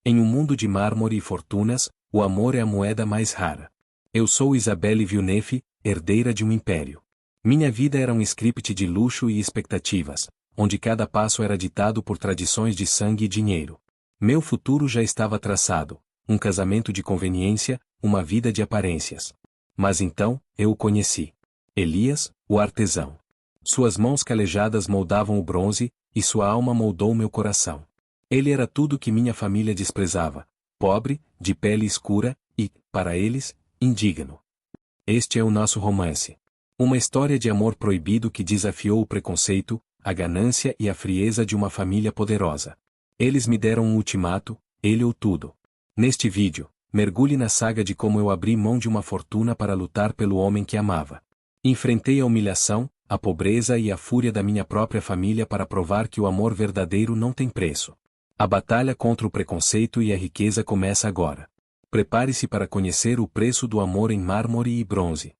Em um mundo de mármore e fortunas, o amor é a moeda mais rara. Eu sou Isabelle Villeneuve, herdeira de um império. Minha vida era um script de luxo e expectativas, onde cada passo era ditado por tradições de sangue e dinheiro. Meu futuro já estava traçado, um casamento de conveniência, uma vida de aparências. Mas então, eu o conheci. Elias, o artesão. Suas mãos calejadas moldavam o bronze, e sua alma moldou meu coração. Ele era tudo que minha família desprezava, pobre, de pele escura, e, para eles, indigno. Este é o nosso romance. Uma história de amor proibido que desafiou o preconceito, a ganância e a frieza de uma família poderosa. Eles me deram um ultimato, ele ou tudo. Neste vídeo, mergulhe na saga de como eu abri mão de uma fortuna para lutar pelo homem que amava. Enfrentei a humilhação, a pobreza e a fúria da minha própria família para provar que o amor verdadeiro não tem preço. A batalha contra o preconceito e a riqueza começa agora. Prepare-se para conhecer o preço do amor em mármore e bronze.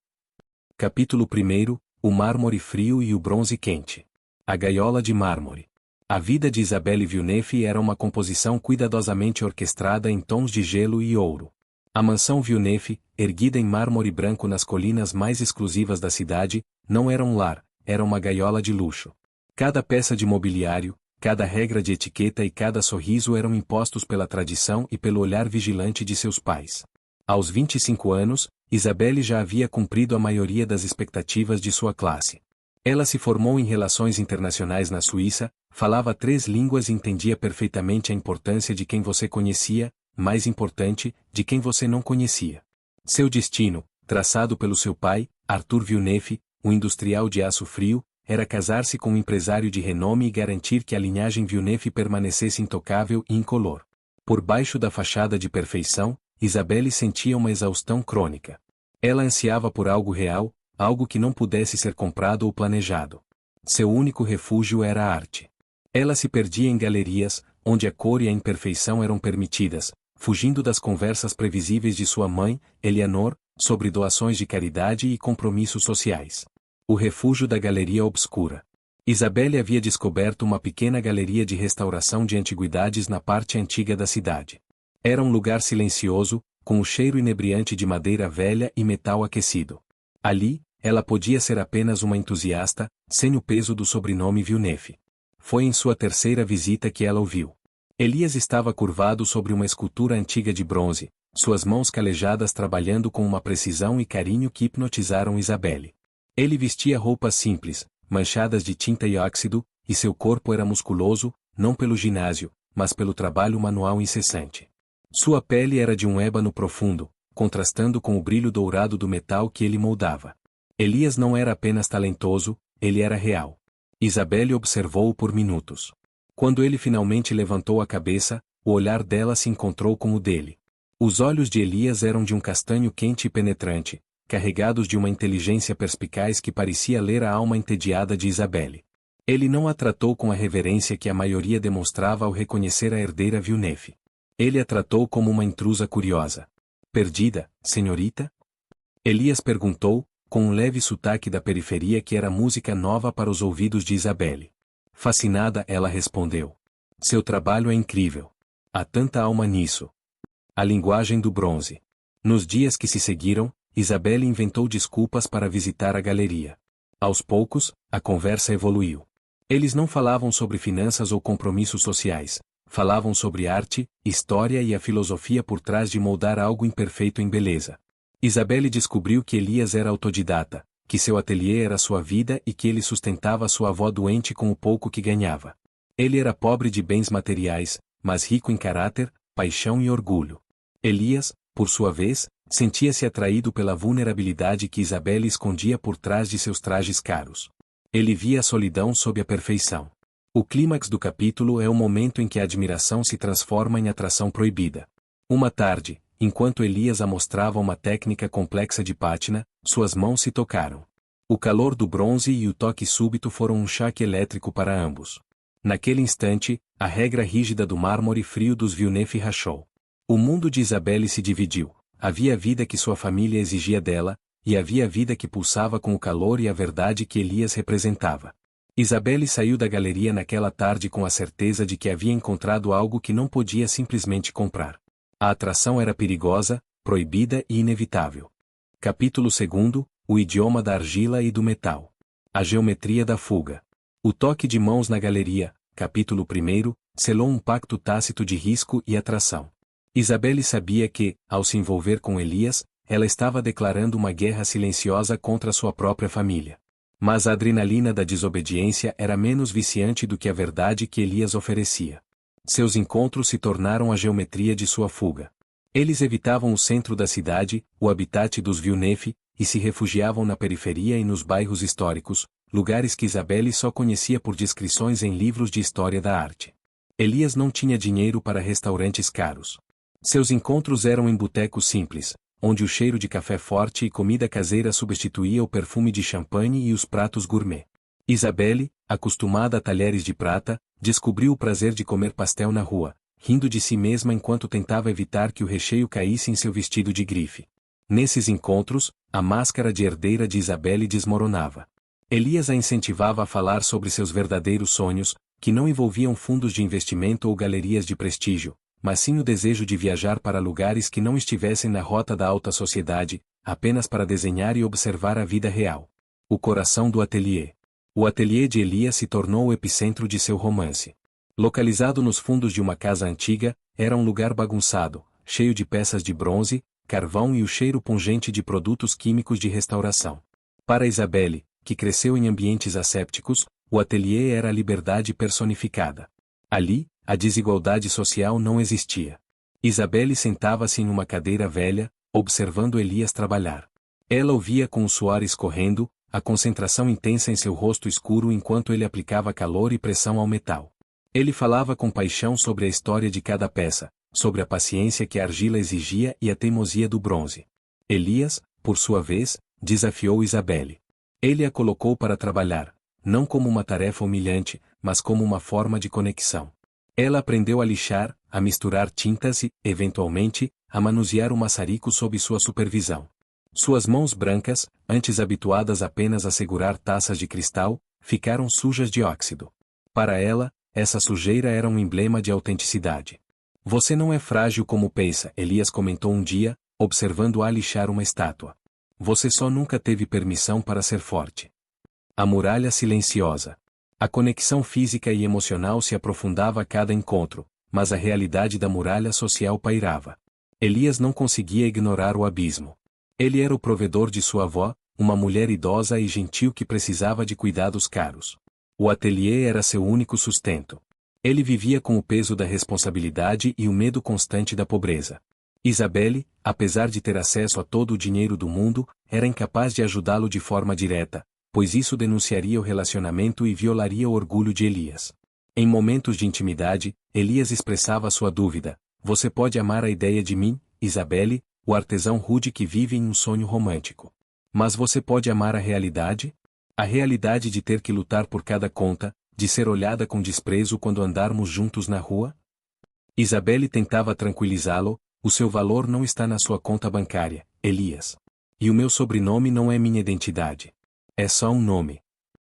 Capítulo 1: O mármore frio e o bronze quente. A gaiola de mármore. A vida de Isabelle Villeneuve era uma composição cuidadosamente orquestrada em tons de gelo e ouro. A mansão Villeneuve, erguida em mármore branco nas colinas mais exclusivas da cidade, não era um lar, era uma gaiola de luxo. Cada peça de mobiliário, cada regra de etiqueta e cada sorriso eram impostos pela tradição e pelo olhar vigilante de seus pais. Aos 25 anos, Isabelle já havia cumprido a maioria das expectativas de sua classe. Ela se formou em relações internacionais na Suíça, falava 3 línguas e entendia perfeitamente a importância de quem você conhecia, mais importante, de quem você não conhecia. Seu destino, traçado pelo seu pai, Arthur Villeneuve, um industrial de aço frio, era casar-se com um empresário de renome e garantir que a linhagem Villeneuve permanecesse intocável e incolor. Por baixo da fachada de perfeição, Isabelle sentia uma exaustão crônica. Ela ansiava por algo real, algo que não pudesse ser comprado ou planejado. Seu único refúgio era a arte. Ela se perdia em galerias, onde a cor e a imperfeição eram permitidas, fugindo das conversas previsíveis de sua mãe, Eleanor, sobre doações de caridade e compromissos sociais. O refúgio da Galeria Obscura. Isabelle havia descoberto uma pequena galeria de restauração de antiguidades na parte antiga da cidade. Era um lugar silencioso, com o cheiro inebriante de madeira velha e metal aquecido. Ali, ela podia ser apenas uma entusiasta, sem o peso do sobrenome Villeneuve. Foi em sua terceira visita que ela o viu. Elias estava curvado sobre uma escultura antiga de bronze, suas mãos calejadas trabalhando com uma precisão e carinho que hipnotizaram Isabelle. Ele vestia roupas simples, manchadas de tinta e óxido, e seu corpo era musculoso, não pelo ginásio, mas pelo trabalho manual incessante. Sua pele era de um ébano profundo, contrastando com o brilho dourado do metal que ele moldava. Elias não era apenas talentoso, ele era real. Isabelle observou-o por minutos. Quando ele finalmente levantou a cabeça, o olhar dela se encontrou com o dele. Os olhos de Elias eram de um castanho quente e penetrante, carregados de uma inteligência perspicaz que parecia ler a alma entediada de Isabelle. Ele não a tratou com a reverência que a maioria demonstrava ao reconhecer a herdeira Villeneuve. Ele a tratou como uma intrusa curiosa. Perdida, senhorita? Elias perguntou, com um leve sotaque da periferia que era música nova para os ouvidos de Isabelle. Fascinada, ela respondeu. Seu trabalho é incrível. Há tanta alma nisso. A linguagem do bronze. Nos dias que se seguiram, Isabelle inventou desculpas para visitar a galeria. Aos poucos, a conversa evoluiu. Eles não falavam sobre finanças ou compromissos sociais, falavam sobre arte, história e a filosofia por trás de moldar algo imperfeito em beleza. Isabelle descobriu que Elias era autodidata, que seu ateliê era sua vida e que ele sustentava sua avó doente com o pouco que ganhava. Ele era pobre de bens materiais, mas rico em caráter, paixão e orgulho. Elias, por sua vez, sentia-se atraído pela vulnerabilidade que Isabelle escondia por trás de seus trajes caros. Ele via a solidão sob a perfeição. O clímax do capítulo é o momento em que a admiração se transforma em atração proibida. Uma tarde, enquanto Elias a mostrava uma técnica complexa de pátina, suas mãos se tocaram. O calor do bronze e o toque súbito foram um choque elétrico para ambos. Naquele instante, a regra rígida do mármore frio dos Villeneuve rachou. O mundo de Isabelle se dividiu. Havia a vida que sua família exigia dela, e havia a vida que pulsava com o calor e a verdade que Elias representava. Isabelle saiu da galeria naquela tarde com a certeza de que havia encontrado algo que não podia simplesmente comprar. A atração era perigosa, proibida e inevitável. Capítulo 2. O idioma da argila e do metal. A geometria da fuga. O toque de mãos na galeria, capítulo 1, selou um pacto tácito de risco e atração. Isabelle sabia que, ao se envolver com Elias, ela estava declarando uma guerra silenciosa contra sua própria família. Mas a adrenalina da desobediência era menos viciante do que a verdade que Elias oferecia. Seus encontros se tornaram a geometria de sua fuga. Eles evitavam o centro da cidade, o habitat dos Villeneuve, e se refugiavam na periferia e nos bairros históricos, lugares que Isabelle só conhecia por descrições em livros de história da arte. Elias não tinha dinheiro para restaurantes caros. Seus encontros eram em botecos simples, onde o cheiro de café forte e comida caseira substituía o perfume de champanhe e os pratos gourmet. Isabelle, acostumada a talheres de prata, descobriu o prazer de comer pastel na rua, rindo de si mesma enquanto tentava evitar que o recheio caísse em seu vestido de grife. Nesses encontros, a máscara de herdeira de Isabelle desmoronava. Elias a incentivava a falar sobre seus verdadeiros sonhos, que não envolviam fundos de investimento ou galerias de prestígio, mas sim o desejo de viajar para lugares que não estivessem na rota da alta sociedade, apenas para desenhar e observar a vida real. O coração do ateliê. O ateliê de Elias se tornou o epicentro de seu romance. Localizado nos fundos de uma casa antiga, era um lugar bagunçado, cheio de peças de bronze, carvão e o cheiro pungente de produtos químicos de restauração. Para Isabelle, que cresceu em ambientes assépticos, o ateliê era a liberdade personificada. Ali, a desigualdade social não existia. Isabelle sentava-se em uma cadeira velha, observando Elias trabalhar. Ela o via com o suor escorrendo, a concentração intensa em seu rosto escuro enquanto ele aplicava calor e pressão ao metal. Ele falava com paixão sobre a história de cada peça, sobre a paciência que a argila exigia e a teimosia do bronze. Elias, por sua vez, desafiou Isabelle. Ele a colocou para trabalhar, não como uma tarefa humilhante, mas como uma forma de conexão. Ela aprendeu a lixar, a misturar tintas e, eventualmente, a manusear o maçarico sob sua supervisão. Suas mãos brancas, antes habituadas apenas a segurar taças de cristal, ficaram sujas de óxido. Para ela, essa sujeira era um emblema de autenticidade. Você não é frágil como pensa, Elias comentou um dia, observando-a lixar uma estátua. Você só nunca teve permissão para ser forte. A muralha silenciosa. A conexão física e emocional se aprofundava a cada encontro, mas a realidade da muralha social pairava. Elias não conseguia ignorar o abismo. Ele era o provedor de sua avó, uma mulher idosa e gentil que precisava de cuidados caros. O ateliê era seu único sustento. Ele vivia com o peso da responsabilidade e o medo constante da pobreza. Isabelle, apesar de ter acesso a todo o dinheiro do mundo, era incapaz de ajudá-lo de forma direta, pois isso denunciaria o relacionamento e violaria o orgulho de Elias. Em momentos de intimidade, Elias expressava sua dúvida: você pode amar a ideia de mim, Isabelle, o artesão rude que vive em um sonho romântico. Mas você pode amar a realidade? A realidade de ter que lutar por cada conta, de ser olhada com desprezo quando andarmos juntos na rua? Isabelle tentava tranquilizá-lo: o seu valor não está na sua conta bancária, Elias. E o meu sobrenome não é minha identidade. É só um nome.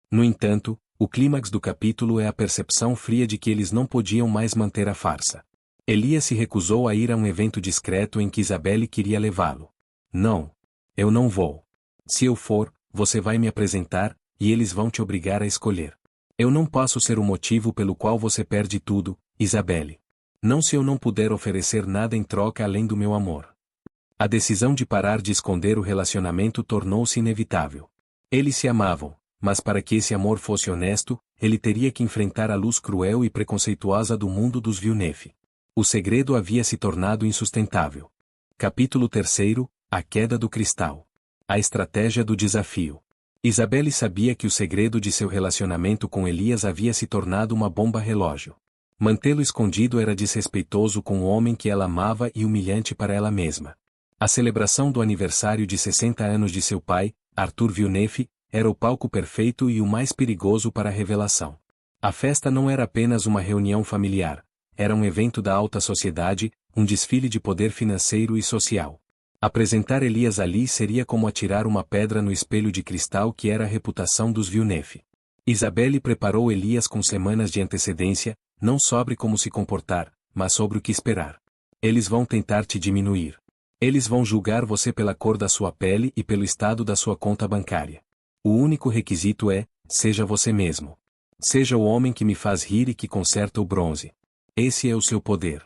No entanto, o clímax do capítulo é a percepção fria de que eles não podiam mais manter a farsa. Elias se recusou a ir a um evento discreto em que Isabelle queria levá-lo. Não. Eu não vou. Se eu for, você vai me apresentar, e eles vão te obrigar a escolher. Eu não posso ser o motivo pelo qual você perde tudo, Isabelle. Não se eu não puder oferecer nada em troca além do meu amor. A decisão de parar de esconder o relacionamento tornou-se inevitável. Eles se amavam, mas para que esse amor fosse honesto, ele teria que enfrentar a luz cruel e preconceituosa do mundo dos Villeneuve. O segredo havia se tornado insustentável. Capítulo 3. A queda do cristal. A estratégia do desafio. Isabelle sabia que o segredo de seu relacionamento com Elias havia se tornado uma bomba relógio. Mantê-lo escondido era desrespeitoso com o homem que ela amava e humilhante para ela mesma. A celebração do aniversário de 60 anos de seu pai, Arthur Villeneuve, era o palco perfeito e o mais perigoso para a revelação. A festa não era apenas uma reunião familiar, era um evento da alta sociedade, um desfile de poder financeiro e social. Apresentar Elias ali seria como atirar uma pedra no espelho de cristal que era a reputação dos Villeneuve. Isabelle preparou Elias com semanas de antecedência, não sobre como se comportar, mas sobre o que esperar. Eles vão tentar te diminuir. Eles vão julgar você pela cor da sua pele e pelo estado da sua conta bancária. O único requisito é, seja você mesmo. Seja o homem que me faz rir e que conserta o bronze. Esse é o seu poder.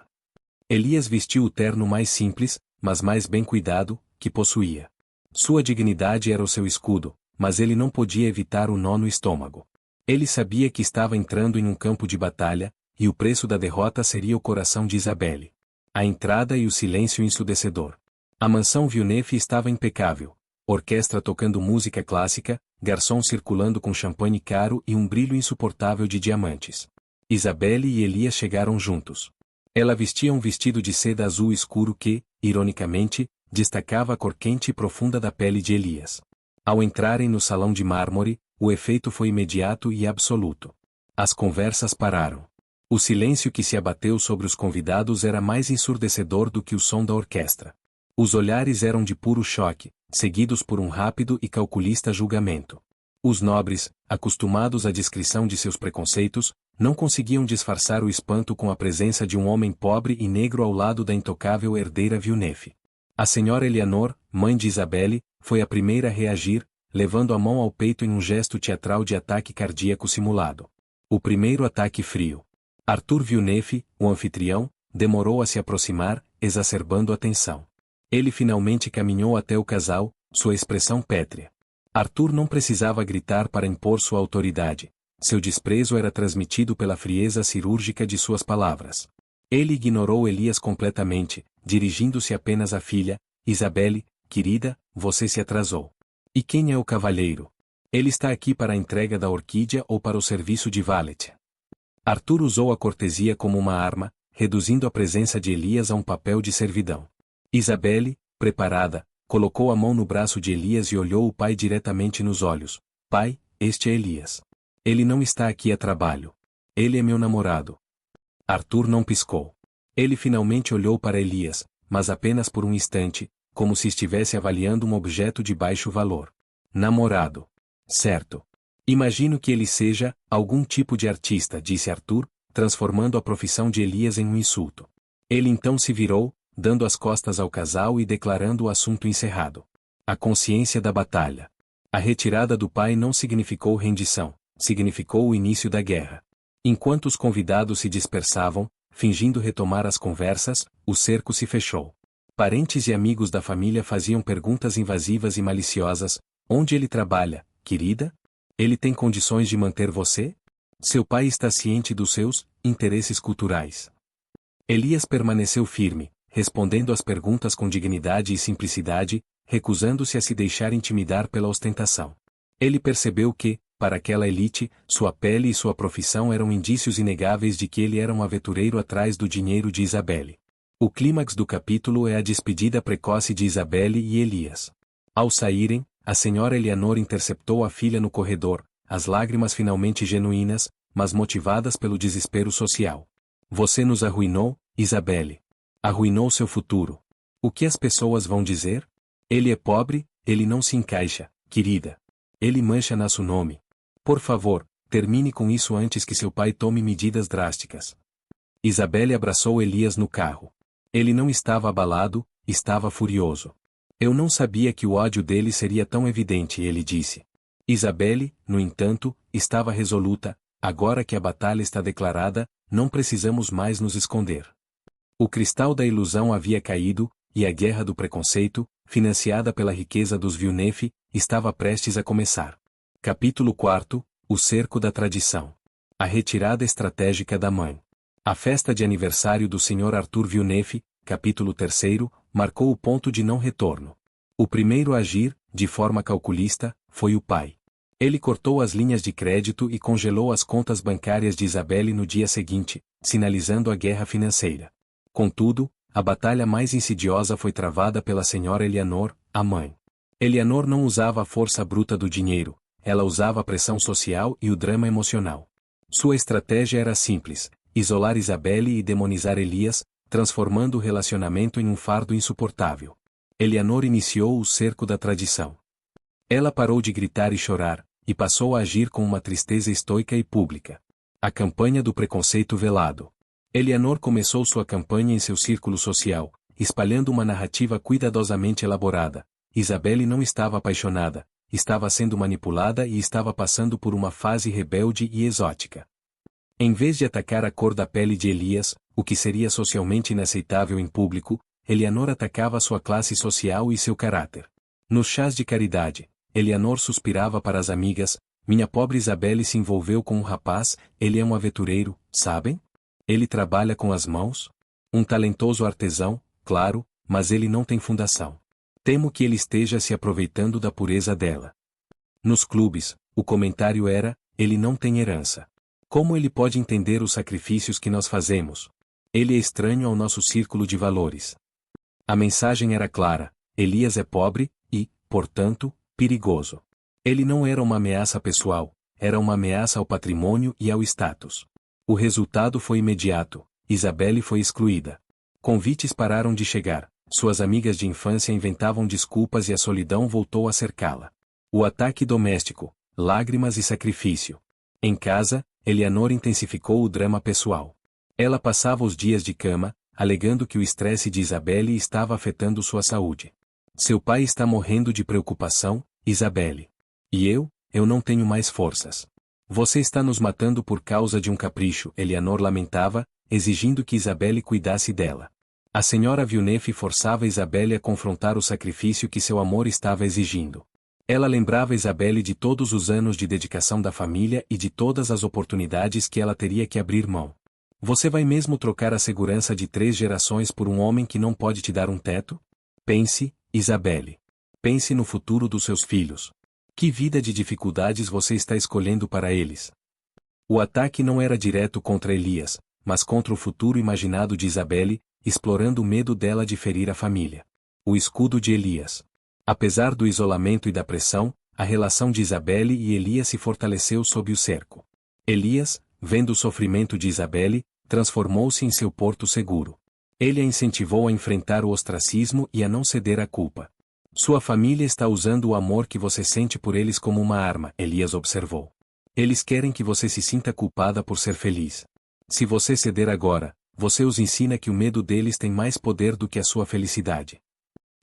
Elias vestiu o terno mais simples, mas mais bem cuidado, que possuía. Sua dignidade era o seu escudo, mas ele não podia evitar o nó no estômago. Ele sabia que estava entrando em um campo de batalha, e o preço da derrota seria o coração de Isabelle. A entrada e o silêncio ensurdecedor. A mansão Villeneuve estava impecável. Orquestra tocando música clássica, garçom circulando com champanhe caro e um brilho insuportável de diamantes. Isabelle e Elias chegaram juntos. Ela vestia um vestido de seda azul escuro que, ironicamente, destacava a cor quente e profunda da pele de Elias. Ao entrarem no salão de mármore, o efeito foi imediato e absoluto. As conversas pararam. O silêncio que se abateu sobre os convidados era mais ensurdecedor do que o som da orquestra. Os olhares eram de puro choque, seguidos por um rápido e calculista julgamento. Os nobres, acostumados à discrição de seus preconceitos, não conseguiam disfarçar o espanto com a presença de um homem pobre e negro ao lado da intocável herdeira Villeneuve. A senhora Eleanor, mãe de Isabelle, foi a primeira a reagir, levando a mão ao peito em um gesto teatral de ataque cardíaco simulado. O primeiro ataque frio. Arthur Villeneuve, o anfitrião, demorou a se aproximar, exacerbando a tensão. Ele finalmente caminhou até o casal, sua expressão pétrea. Arthur não precisava gritar para impor sua autoridade. Seu desprezo era transmitido pela frieza cirúrgica de suas palavras. Ele ignorou Elias completamente, dirigindo-se apenas à filha. Isabelle, querida, você se atrasou. E quem é o cavalheiro? Ele está aqui para a entrega da orquídea ou para o serviço de valet? Arthur usou a cortesia como uma arma, reduzindo a presença de Elias a um papel de servidão. Isabelle, preparada, colocou a mão no braço de Elias e olhou o pai diretamente nos olhos. Pai, este é Elias. Ele não está aqui a trabalho. Ele é meu namorado. Arthur não piscou. Ele finalmente olhou para Elias, mas apenas por um instante, como se estivesse avaliando um objeto de baixo valor. Namorado. Certo. Imagino que ele seja algum tipo de artista, disse Arthur, transformando a profissão de Elias em um insulto. Ele então se virou, dando as costas ao casal e declarando o assunto encerrado. A consciência da batalha. A retirada do pai não significou rendição, significou o início da guerra. Enquanto os convidados se dispersavam, fingindo retomar as conversas, o cerco se fechou. Parentes e amigos da família faziam perguntas invasivas e maliciosas. Onde ele trabalha, querida? Ele tem condições de manter você? Seu pai está ciente dos seus interesses culturais. Elias permaneceu firme, respondendo às perguntas com dignidade e simplicidade, recusando-se a se deixar intimidar pela ostentação. Ele percebeu que, para aquela elite, sua pele e sua profissão eram indícios inegáveis de que ele era um aventureiro atrás do dinheiro de Isabelle. O clímax do capítulo é a despedida precoce de Isabelle e Elias. Ao saírem, a senhora Eleanor interceptou a filha no corredor, as lágrimas finalmente genuínas, mas motivadas pelo desespero social. Você nos arruinou, Isabelle. Arruinou seu futuro. O que as pessoas vão dizer? Ele é pobre, ele não se encaixa, querida. Ele mancha nosso nome. Por favor, termine com isso antes que seu pai tome medidas drásticas. Isabelle abraçou Elias no carro. Ele não estava abalado, estava furioso. Eu não sabia que o ódio dele seria tão evidente, ele disse. Isabelle, no entanto, estava resoluta. Agora que a batalha está declarada, não precisamos mais nos esconder. O cristal da ilusão havia caído, e a guerra do preconceito, financiada pela riqueza dos Villeneuve, estava prestes a começar. Capítulo 4 – O cerco da tradição. A retirada estratégica da mãe. A festa de aniversário do Sr. Arthur Villeneuve, capítulo 3, marcou o ponto de não retorno. O primeiro a agir, de forma calculista, foi o pai. Ele cortou as linhas de crédito e congelou as contas bancárias de Isabelle no dia seguinte, sinalizando a guerra financeira. Contudo, a batalha mais insidiosa foi travada pela senhora Eleanor, a mãe. Eleanor não usava a força bruta do dinheiro, ela usava a pressão social e o drama emocional. Sua estratégia era simples: isolar Isabelle e demonizar Elias, transformando o relacionamento em um fardo insuportável. Eleanor iniciou o cerco da tradição. Ela parou de gritar e chorar, e passou a agir com uma tristeza estoica e pública. A campanha do preconceito velado. Eleanor começou sua campanha em seu círculo social, espalhando uma narrativa cuidadosamente elaborada. Isabelle não estava apaixonada, estava sendo manipulada e estava passando por uma fase rebelde e exótica. Em vez de atacar a cor da pele de Elias, o que seria socialmente inaceitável em público, Eleanor atacava sua classe social e seu caráter. Nos chás de caridade, Eleanor suspirava para as amigas: minha pobre Isabelle se envolveu com um rapaz, ele é um aventureiro, sabem? Ele trabalha com as mãos? Um talentoso artesão, claro, mas ele não tem fundação. Temo que ele esteja se aproveitando da pureza dela. Nos clubes, o comentário era: ele não tem herança. Como ele pode entender os sacrifícios que nós fazemos? Ele é estranho ao nosso círculo de valores. A mensagem era clara: Elias é pobre e, portanto, perigoso. Ele não era uma ameaça pessoal, era uma ameaça ao patrimônio e ao status. O resultado foi imediato: Isabelle foi excluída. Convites pararam de chegar, suas amigas de infância inventavam desculpas e a solidão voltou a cercá-la. O ataque doméstico, lágrimas e sacrifício. Em casa, Eleanor intensificou o drama pessoal. Ela passava os dias de cama, alegando que o estresse de Isabelle estava afetando sua saúde. Seu pai está morrendo de preocupação, Isabelle. E eu não tenho mais forças. Você está nos matando por causa de um capricho, Eleanor lamentava, exigindo que Isabelle cuidasse dela. A senhora Villeneuve forçava Isabelle a confrontar o sacrifício que seu amor estava exigindo. Ela lembrava Isabelle de todos os anos de dedicação da família e de todas as oportunidades que ela teria que abrir mão. Você vai mesmo trocar a segurança de 3 gerações por um homem que não pode te dar um teto? Pense, Isabelle. Pense no futuro dos seus filhos. Que vida de dificuldades você está escolhendo para eles? O ataque não era direto contra Elias, mas contra o futuro imaginado de Isabelle, explorando o medo dela de ferir a família. O escudo de Elias. Apesar do isolamento e da pressão, a relação de Isabelle e Elias se fortaleceu sob o cerco. Elias, vendo o sofrimento de Isabelle, transformou-se em seu porto seguro. Ele a incentivou a enfrentar o ostracismo e a não ceder à culpa. Sua família está usando o amor que você sente por eles como uma arma, Elias observou. Eles querem que você se sinta culpada por ser feliz. Se você ceder agora, você os ensina que o medo deles tem mais poder do que a sua felicidade.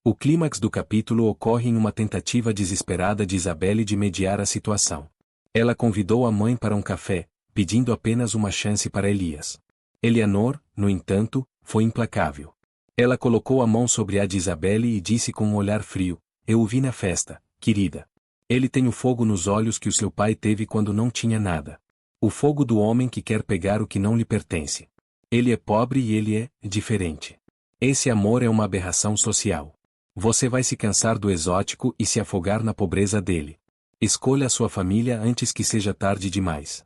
O clímax do capítulo ocorre em uma tentativa desesperada de Isabelle de mediar a situação. Ela convidou a mãe para um café, pedindo apenas uma chance para Elias. Eleanor, no entanto, foi implacável. Ela colocou a mão sobre a de Isabelle e disse com um olhar frio: eu o vi na festa, querida. Ele tem o fogo nos olhos que o seu pai teve quando não tinha nada. O fogo do homem que quer pegar o que não lhe pertence. Ele é pobre e ele é diferente. Esse amor é uma aberração social. Você vai se cansar do exótico e se afogar na pobreza dele. Escolha a sua família antes que seja tarde demais.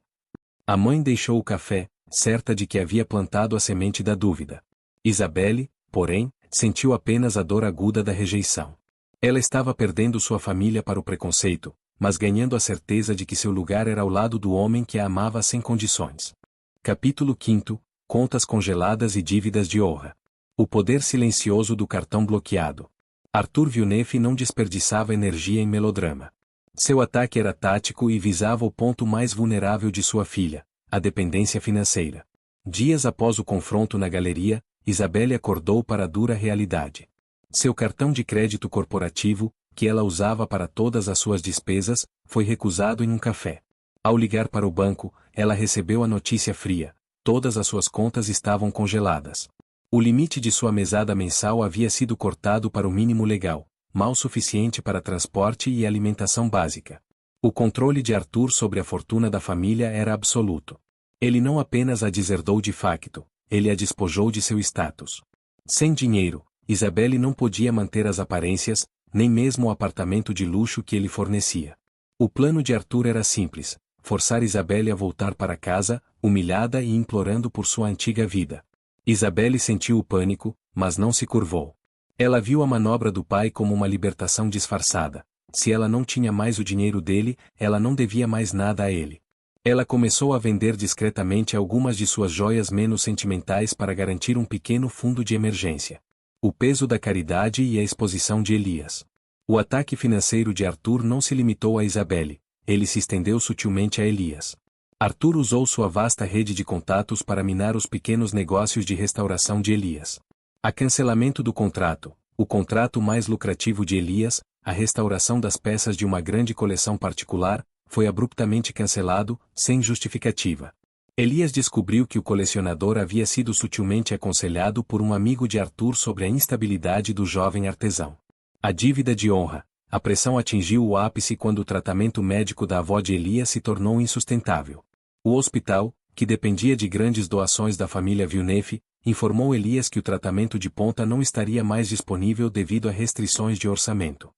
A mãe deixou o café, certa de que havia plantado a semente da dúvida. Isabelle, porém, sentiu apenas a dor aguda da rejeição. Ela estava perdendo sua família para o preconceito, mas ganhando a certeza de que seu lugar era ao lado do homem que a amava sem condições. Capítulo 5. Contas congeladas e dívidas de honra. O poder silencioso do cartão bloqueado. Arthur Villeneuve não desperdiçava energia em melodrama. Seu ataque era tático e visava o ponto mais vulnerável de sua filha, a dependência financeira. Dias após o confronto na galeria, Isabelle acordou para a dura realidade. Seu cartão de crédito corporativo, que ela usava para todas as suas despesas, foi recusado em um café. Ao ligar para o banco, ela recebeu a notícia fria: todas as suas contas estavam congeladas. O limite de sua mesada mensal havia sido cortado para o mínimo legal, mal suficiente para transporte e alimentação básica. O controle de Arthur sobre a fortuna da família era absoluto. Ele não apenas a deserdou de facto, ele a despojou de seu status. Sem dinheiro, Isabelle não podia manter as aparências, nem mesmo o apartamento de luxo que ele fornecia. O plano de Arthur era simples: forçar Isabelle a voltar para casa, humilhada e implorando por sua antiga vida. Isabelle sentiu o pânico, mas não se curvou. Ela viu a manobra do pai como uma libertação disfarçada. Se ela não tinha mais o dinheiro dele, ela não devia mais nada a ele. Ela começou a vender discretamente algumas de suas joias menos sentimentais para garantir um pequeno fundo de emergência. O peso da caridade e a exposição de Elias. O ataque financeiro de Arthur não se limitou a Isabelle. ele se estendeu sutilmente a Elias. Arthur usou sua vasta rede de contatos para minar os pequenos negócios de restauração de Elias. A cancelamento do contrato, o contrato mais lucrativo de Elias, a restauração das peças de uma grande coleção particular, foi abruptamente cancelado, sem justificativa. Elias descobriu que o colecionador havia sido sutilmente aconselhado por um amigo de Arthur sobre a instabilidade do jovem artesão. A dívida de honra. A pressão atingiu o ápice quando o tratamento médico da avó de Elias se tornou insustentável. O hospital, que dependia de grandes doações da família Villeneuve, informou Elias que o tratamento de ponta não estaria mais disponível devido a restrições de orçamento.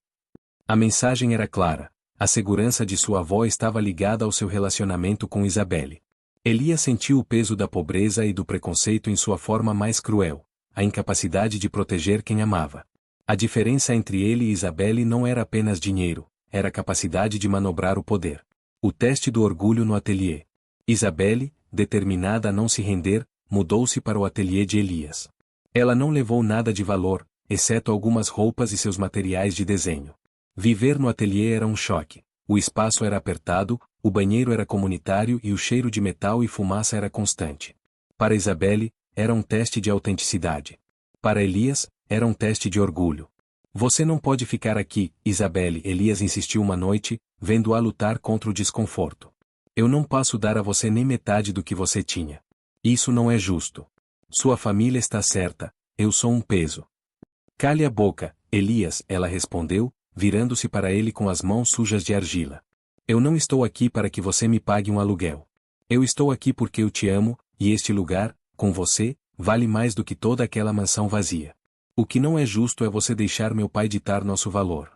A mensagem era clara: a segurança de sua avó estava ligada ao seu relacionamento com Isabelle. Elias sentiu o peso da pobreza e do preconceito em sua forma mais cruel, a incapacidade de proteger quem amava. A diferença entre ele e Isabelle não era apenas dinheiro, era a capacidade de manobrar o poder. O teste do orgulho no ateliê. Isabelle, determinada a não se render, mudou-se para o ateliê de Elias. Ela não levou nada de valor, exceto algumas roupas e seus materiais de desenho. Viver no ateliê era um choque. O espaço era apertado, o banheiro era comunitário e o cheiro de metal e fumaça era constante. Para Isabelle, era um teste de autenticidade. Para Elias, era um teste de orgulho. Você não pode ficar aqui, Isabelle, Elias insistiu uma noite, vendo-a lutar contra o desconforto. Eu não posso dar a você nem metade do que você tinha. Isso não é justo. Sua família está certa, eu sou um peso. Cale a boca, Elias, ela respondeu, virando-se para ele com as mãos sujas de argila. Eu não estou aqui para que você me pague um aluguel. Eu estou aqui porque eu te amo, e este lugar, com você, vale mais do que toda aquela mansão vazia. O que não é justo é você deixar meu pai ditar nosso valor.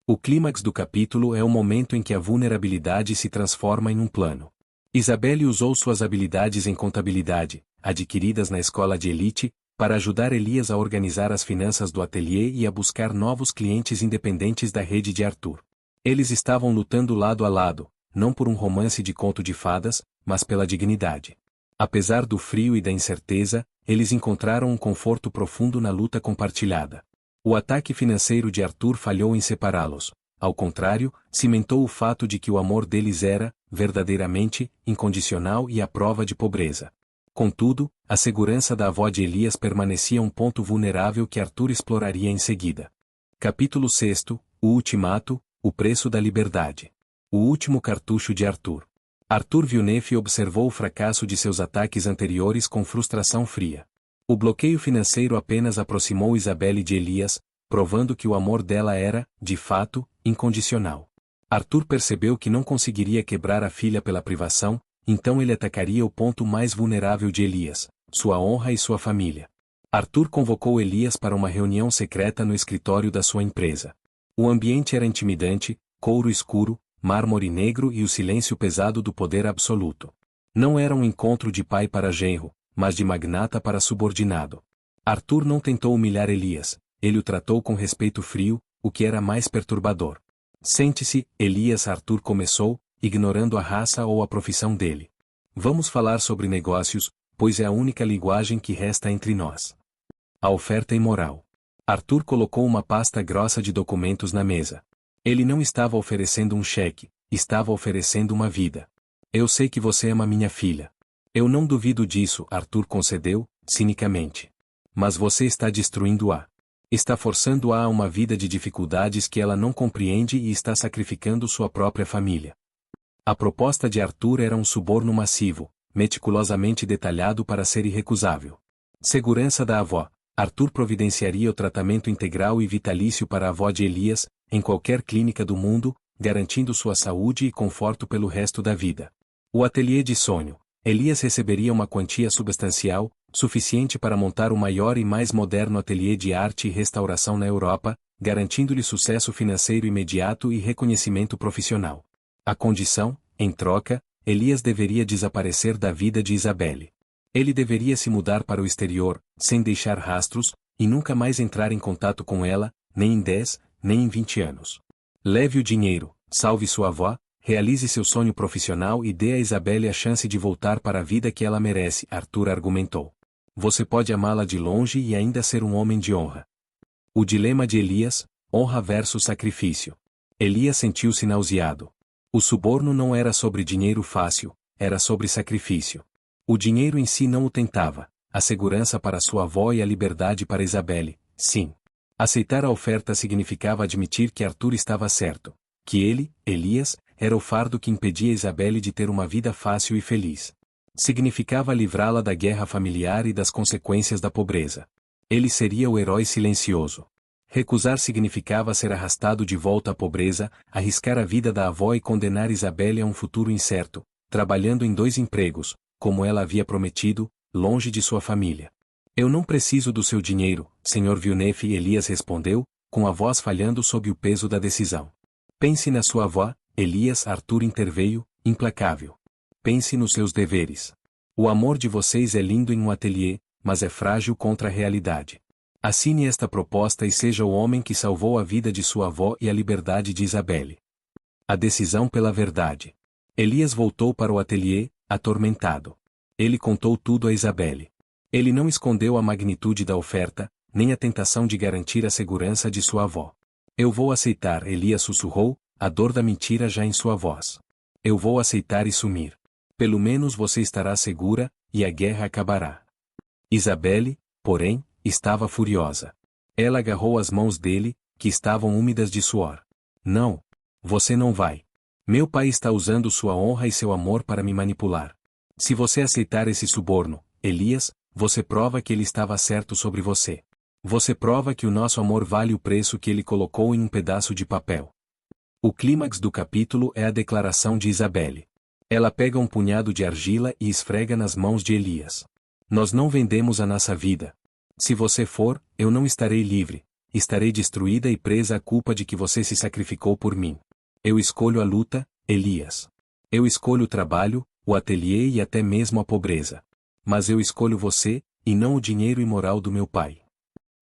O clímax do capítulo é o momento em que a vulnerabilidade se transforma em um plano. Isabelle usou suas habilidades em contabilidade, adquiridas na escola de elite, para ajudar Elias a organizar as finanças do ateliê e a buscar novos clientes independentes da rede de Arthur. Eles estavam lutando lado a lado, não por um romance de conto de fadas, mas pela dignidade. Apesar do frio e da incerteza, eles encontraram um conforto profundo na luta compartilhada. O ataque financeiro de Arthur falhou em separá-los. Ao contrário, cimentou o fato de que o amor deles era, verdadeiramente, incondicional e à prova de pobreza. Contudo, a segurança da avó de Elias permanecia um ponto vulnerável que Arthur exploraria em seguida. Capítulo 6. O Ultimato, o preço da liberdade. O último cartucho de Arthur. Arthur Villeneuve observou o fracasso de seus ataques anteriores com frustração fria. O bloqueio financeiro apenas aproximou Isabelle de Elias, provando que o amor dela era, de fato, incondicional. Arthur percebeu que não conseguiria quebrar a filha pela privação, então ele atacaria o ponto mais vulnerável de Elias, sua honra e sua família. Arthur convocou Elias para uma reunião secreta no escritório da sua empresa. O ambiente era intimidante, couro escuro, mármore negro e o silêncio pesado do poder absoluto. Não era um encontro de pai para genro, mas de magnata para subordinado. Arthur não tentou humilhar Elias, ele o tratou com respeito frio, o que era mais perturbador. Sente-se, Elias, Arthur começou, ignorando a raça ou a profissão dele. Vamos falar sobre negócios, pois é a única linguagem que resta entre nós. A oferta imoral. Arthur colocou uma pasta grossa de documentos na mesa. Ele não estava oferecendo um cheque, estava oferecendo uma vida. Eu sei que você ama minha filha. Eu não duvido disso, Arthur concedeu, cinicamente. Mas você está destruindo-a. Está forçando-a a uma vida de dificuldades que ela não compreende e está sacrificando sua própria família. A proposta de Arthur era um suborno massivo, meticulosamente detalhado para ser irrecusável. Segurança da avó. Arthur providenciaria o tratamento integral e vitalício para a avó de Elias, em qualquer clínica do mundo, garantindo sua saúde e conforto pelo resto da vida. O ateliê de sonho. Elias receberia uma quantia substancial, suficiente para montar o maior e mais moderno ateliê de arte e restauração na Europa, garantindo-lhe sucesso financeiro imediato e reconhecimento profissional. A condição, em troca, Elias deveria desaparecer da vida de Isabelle. Ele deveria se mudar para o exterior, sem deixar rastros, e nunca mais entrar em contato com ela, nem em 10, nem em 20 anos. Leve o dinheiro, salve sua avó, realize seu sonho profissional e dê a Isabelle a chance de voltar para a vida que ela merece, Arthur argumentou. Você pode amá-la de longe e ainda ser um homem de honra. O dilema de Elias, honra versus sacrifício. Elias sentiu-se nauseado. O suborno não era sobre dinheiro fácil, era sobre sacrifício. O dinheiro em si não o tentava, a segurança para sua avó e a liberdade para Isabelle, sim. Aceitar a oferta significava admitir que Arthur estava certo, que ele, Elias, era o fardo que impedia Isabelle de ter uma vida fácil e feliz. Significava livrá-la da guerra familiar e das consequências da pobreza. Ele seria o herói silencioso. Recusar significava ser arrastado de volta à pobreza, arriscar a vida da avó e condenar Isabelle a um futuro incerto, trabalhando em 2 empregos, como ela havia prometido, longe de sua família. Eu não preciso do seu dinheiro, Sr. Villeneuve, Elias respondeu, com a voz falhando sob o peso da decisão. Pense na sua avó, Elias, Arthur interveio, implacável. Pense nos seus deveres. O amor de vocês é lindo em um ateliê, mas é frágil contra a realidade. Assine esta proposta e seja o homem que salvou a vida de sua avó e a liberdade de Isabelle. A decisão pela verdade. Elias voltou para o ateliê, atormentado. Ele contou tudo a Isabelle. Ele não escondeu a magnitude da oferta, nem a tentação de garantir a segurança de sua avó. Eu vou aceitar, Elias sussurrou, a dor da mentira já em sua voz. Eu vou aceitar e sumir. Pelo menos você estará segura, e a guerra acabará. Isabelle, porém, estava furiosa. Ela agarrou as mãos dele, que estavam úmidas de suor. Não. Você não vai. Meu pai está usando sua honra e seu amor para me manipular. Se você aceitar esse suborno, Elias, você prova que ele estava certo sobre você. Você prova que o nosso amor vale o preço que ele colocou em um pedaço de papel. O clímax do capítulo é a declaração de Isabelle. Ela pega um punhado de argila e esfrega nas mãos de Elias. Nós não vendemos a nossa vida. Se você for, eu não estarei livre, estarei destruída e presa à culpa de que você se sacrificou por mim. Eu escolho a luta, Elias. Eu escolho o trabalho, o ateliê e até mesmo a pobreza. Mas eu escolho você, e não o dinheiro imoral do meu pai.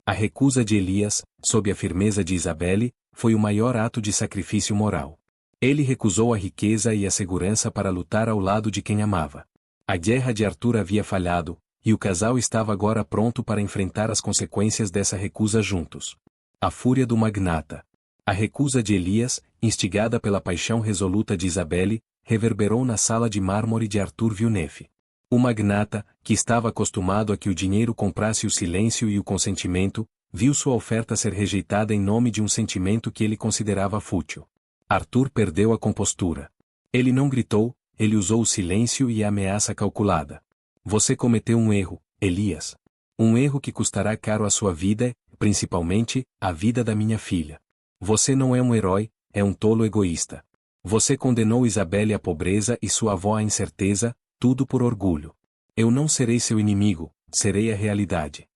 A recusa de Elias, sob a firmeza de Isabelle, foi o maior ato de sacrifício moral. Ele recusou a riqueza e a segurança para lutar ao lado de quem amava. A guerra de Arthur havia falhado, e o casal estava agora pronto para enfrentar as consequências dessa recusa juntos. A fúria do magnata. A recusa de Elias, instigada pela paixão resoluta de Isabelle, reverberou na sala de mármore de Arthur Villeneuve. O magnata, que estava acostumado a que o dinheiro comprasse o silêncio e o consentimento, viu sua oferta ser rejeitada em nome de um sentimento que ele considerava fútil. Arthur perdeu a compostura. Ele não gritou, ele usou o silêncio e a ameaça calculada. Você cometeu um erro, Elias. Um erro que custará caro a sua vida, principalmente, a vida da minha filha. Você não é um herói, é um tolo egoísta. Você condenou Isabelle à pobreza e sua avó à incerteza, tudo por orgulho. Eu não serei seu inimigo, serei a realidade.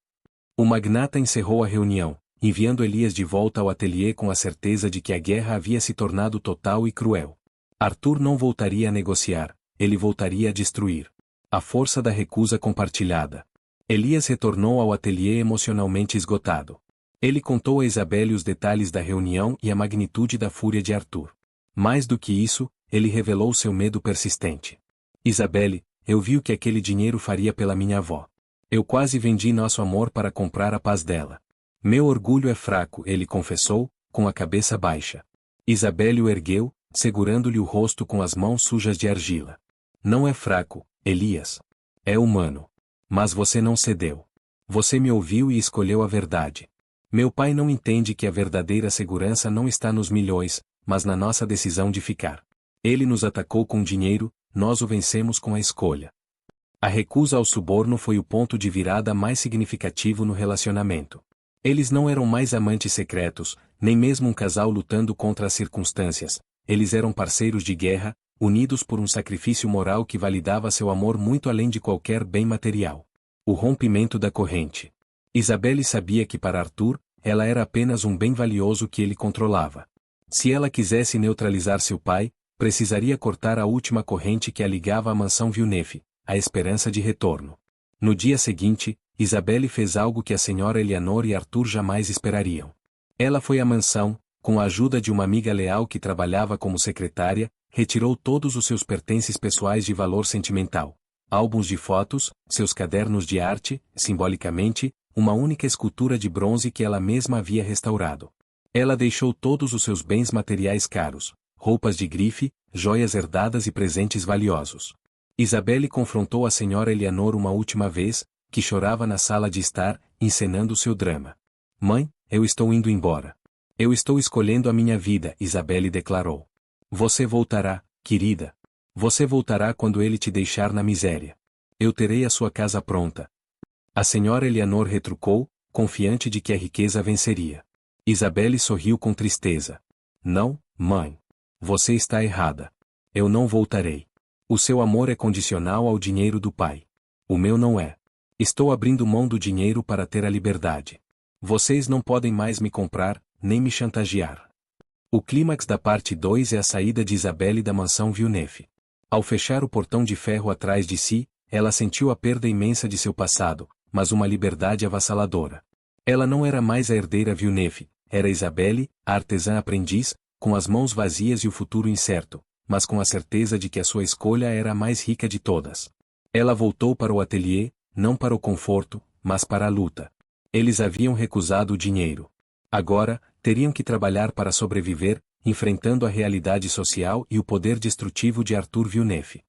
O magnata encerrou a reunião, enviando Elias de volta ao ateliê com a certeza de que a guerra havia se tornado total e cruel. Arthur não voltaria a negociar, ele voltaria a destruir. A força da recusa compartilhada. Elias retornou ao ateliê emocionalmente esgotado. Ele contou a Isabelle os detalhes da reunião e a magnitude da fúria de Arthur. Mais do que isso, ele revelou seu medo persistente. Isabelle, eu vi o que aquele dinheiro faria pela minha avó. Eu quase vendi nosso amor para comprar a paz dela. Meu orgulho é fraco, ele confessou, com a cabeça baixa. Isabelle o ergueu, segurando-lhe o rosto com as mãos sujas de argila. Não é fraco, Elias. É humano. Mas você não cedeu. Você me ouviu e escolheu a verdade. Meu pai não entende que a verdadeira segurança não está nos milhões, mas na nossa decisão de ficar. Ele nos atacou com dinheiro, nós o vencemos com a escolha. A recusa ao suborno foi o ponto de virada mais significativo no relacionamento. Eles não eram mais amantes secretos, nem mesmo um casal lutando contra as circunstâncias. Eles eram parceiros de guerra, unidos por um sacrifício moral que validava seu amor muito além de qualquer bem material. O rompimento da corrente. Isabelle sabia que para Arthur, ela era apenas um bem valioso que ele controlava. Se ela quisesse neutralizar seu pai, precisaria cortar a última corrente que a ligava à mansão Villeneuve, a esperança de retorno. No dia seguinte, Isabelle fez algo que a senhora Eleanor e Arthur jamais esperariam. Ela foi à mansão, com a ajuda de uma amiga leal que trabalhava como secretária, retirou todos os seus pertences pessoais de valor sentimental. Álbuns de fotos, seus cadernos de arte, simbolicamente, uma única escultura de bronze que ela mesma havia restaurado. Ela deixou todos os seus bens materiais caros, roupas de grife, joias herdadas e presentes valiosos. Isabelle confrontou a senhora Eleanor uma última vez, que chorava na sala de estar, encenando seu drama. Mãe, eu estou indo embora. Eu estou escolhendo a minha vida, Isabelle declarou. Você voltará, querida. Você voltará quando ele te deixar na miséria. Eu terei a sua casa pronta. A senhora Eleanor retrucou, confiante de que a riqueza venceria. Isabelle sorriu com tristeza. Não, mãe. Você está errada. Eu não voltarei. O seu amor é condicional ao dinheiro do pai. O meu não é. Estou abrindo mão do dinheiro para ter a liberdade. Vocês não podem mais me comprar, nem me chantagear. O clímax da parte 2 é a saída de Isabelle da mansão Villeneuve. Ao fechar o portão de ferro atrás de si, ela sentiu a perda imensa de seu passado, mas uma liberdade avassaladora. Ela não era mais a herdeira Villeneuve, era Isabelle, a artesã aprendiz, com as mãos vazias e o futuro incerto, mas com a certeza de que a sua escolha era a mais rica de todas. Ela voltou para o ateliê, não para o conforto, mas para a luta. Eles haviam recusado o dinheiro. Agora, teriam que trabalhar para sobreviver, enfrentando a realidade social e o poder destrutivo de Arthur Villeneuve.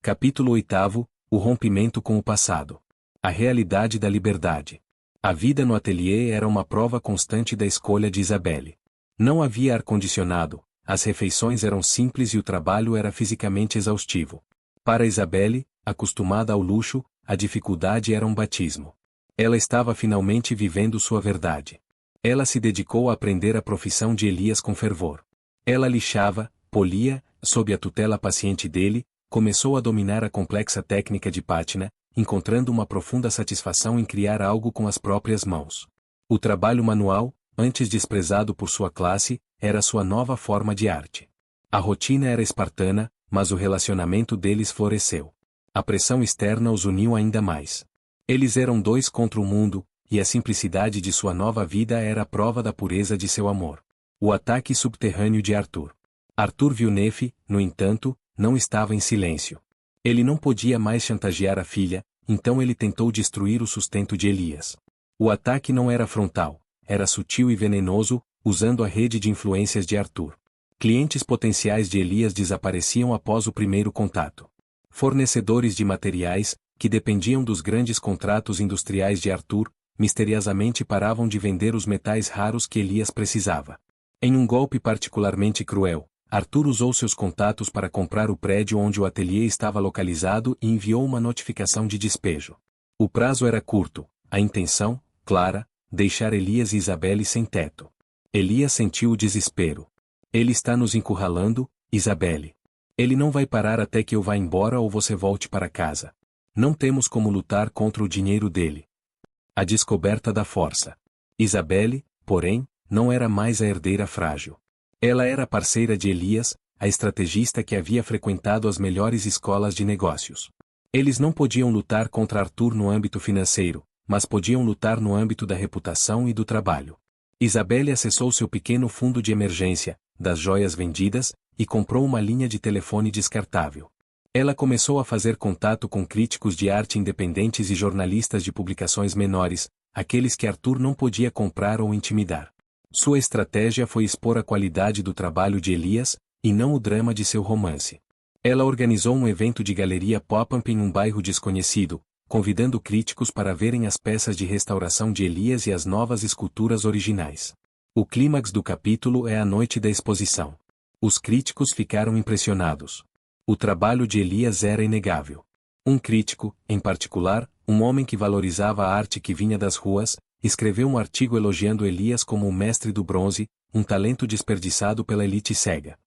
Capítulo 8. O rompimento com o passado. A realidade da liberdade. A vida no ateliê era uma prova constante da escolha de Isabelle. Não havia ar-condicionado, as refeições eram simples e o trabalho era fisicamente exaustivo. Para Isabelle, acostumada ao luxo, a dificuldade era um batismo. Ela estava finalmente vivendo sua verdade. Ela se dedicou a aprender a profissão de Elias com fervor. Ela lixava, polia, sob a tutela paciente dele, começou a dominar a complexa técnica de pátina, encontrando uma profunda satisfação em criar algo com as próprias mãos. O trabalho manual, antes desprezado por sua classe, era sua nova forma de arte. A rotina era espartana, mas o relacionamento deles floresceu. A pressão externa os uniu ainda mais. Eles eram dois contra o mundo, e a simplicidade de sua nova vida era a prova da pureza de seu amor. O ataque subterrâneo de Arthur. Arthur Villeneuve, no entanto, não estava em silêncio. Ele não podia mais chantagear a filha, então ele tentou destruir o sustento de Elias. O ataque não era frontal, era sutil e venenoso, usando a rede de influências de Arthur. Clientes potenciais de Elias desapareciam após o primeiro contato. Fornecedores de materiais, que dependiam dos grandes contratos industriais de Arthur, misteriosamente paravam de vender os metais raros que Elias precisava. Em um golpe particularmente cruel, Arthur usou seus contatos para comprar o prédio onde o ateliê estava localizado e enviou uma notificação de despejo. O prazo era curto, a intenção, clara, deixar Elias e Isabelle sem teto. Elias sentiu o desespero. Ele está nos encurralando, Isabelle. Ele não vai parar até que eu vá embora ou você volte para casa. Não temos como lutar contra o dinheiro dele. A descoberta da força. Isabelle, porém, não era mais a herdeira frágil. Ela era parceira de Elias, a estrategista que havia frequentado as melhores escolas de negócios. Eles não podiam lutar contra Arthur no âmbito financeiro, mas podiam lutar no âmbito da reputação e do trabalho. Isabelle acessou seu pequeno fundo de emergência, das joias vendidas, e comprou uma linha de telefone descartável. Ela começou a fazer contato com críticos de arte independentes e jornalistas de publicações menores, aqueles que Arthur não podia comprar ou intimidar. Sua estratégia foi expor a qualidade do trabalho de Elias, e não o drama de seu romance. Ela organizou um evento de galeria pop-up em um bairro desconhecido, convidando críticos para verem as peças de restauração de Elias e as novas esculturas originais. O clímax do capítulo é a noite da exposição. Os críticos ficaram impressionados. O trabalho de Elias era inegável. Um crítico, em particular, um homem que valorizava a arte que vinha das ruas, escreveu um artigo elogiando Elias como o mestre do bronze, um talento desperdiçado pela elite cega.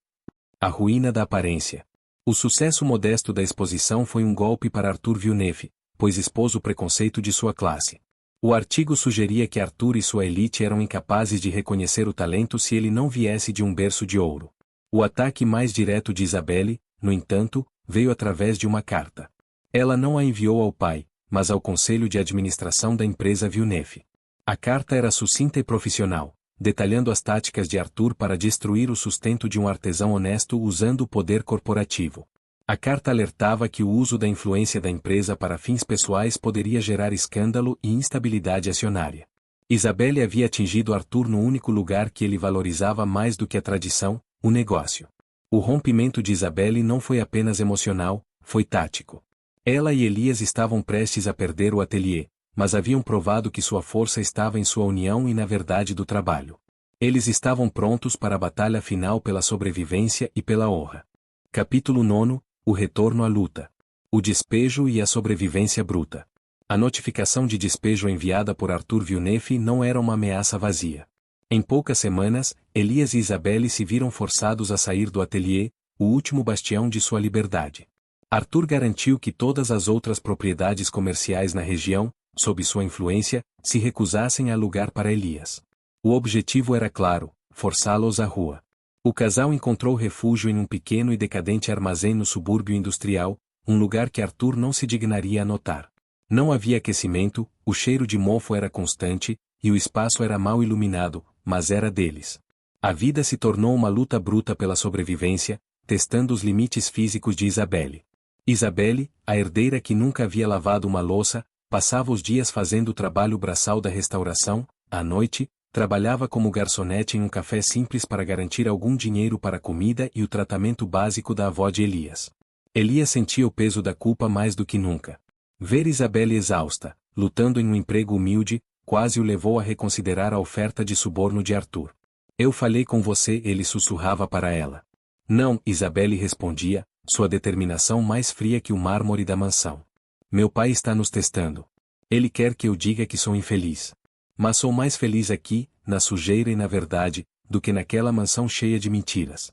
A ruína da aparência. O sucesso modesto da exposição foi um golpe para Arthur Villeneuve, pois expôs o preconceito de sua classe. O artigo sugeria que Arthur e sua elite eram incapazes de reconhecer o talento se ele não viesse de um berço de ouro. O ataque mais direto de Isabelle, no entanto, veio através de uma carta. Ela não a enviou ao pai, mas ao conselho de administração da empresa Villeneuve. A carta era sucinta e profissional, detalhando as táticas de Arthur para destruir o sustento de um artesão honesto usando o poder corporativo. A carta alertava que o uso da influência da empresa para fins pessoais poderia gerar escândalo e instabilidade acionária. Isabelle havia atingido Arthur no único lugar que ele valorizava mais do que a tradição, o negócio. O rompimento de Isabelle não foi apenas emocional, foi tático. Ela e Elias estavam prestes a perder o ateliê, mas haviam provado que sua força estava em sua união e na verdade do trabalho. Eles estavam prontos para a batalha final pela sobrevivência e pela honra. Capítulo 9. O retorno à luta. O despejo e a sobrevivência bruta. A notificação de despejo enviada por Arthur Villeneuve não era uma ameaça vazia. Em poucas semanas, Elias e Isabelle se viram forçados a sair do ateliê, o último bastião de sua liberdade. Arthur garantiu que todas as outras propriedades comerciais na região, sob sua influência, se recusassem a alugar para Elias. O objetivo era claro: forçá-los à rua. O casal encontrou refúgio em um pequeno e decadente armazém no subúrbio industrial, um lugar que Arthur não se dignaria a notar. Não havia aquecimento, o cheiro de mofo era constante, e o espaço era mal iluminado, mas era deles. A vida se tornou uma luta bruta pela sobrevivência, testando os limites físicos de Isabelle. Isabelle, a herdeira que nunca havia lavado uma louça, passava os dias fazendo o trabalho braçal da restauração. À noite, trabalhava como garçonete em um café simples para garantir algum dinheiro para a comida e o tratamento básico da avó de Elias. Elias sentia o peso da culpa mais do que nunca. Ver Isabelle exausta, lutando em um emprego humilde, quase o levou a reconsiderar a oferta de suborno de Arthur. "Eu falei com você", ele sussurrava para ela. "Não", Isabelle respondia, sua determinação mais fria que o mármore da mansão. "Meu pai está nos testando. Ele quer que eu diga que sou infeliz. Mas sou mais feliz aqui, na sujeira e na verdade, do que naquela mansão cheia de mentiras."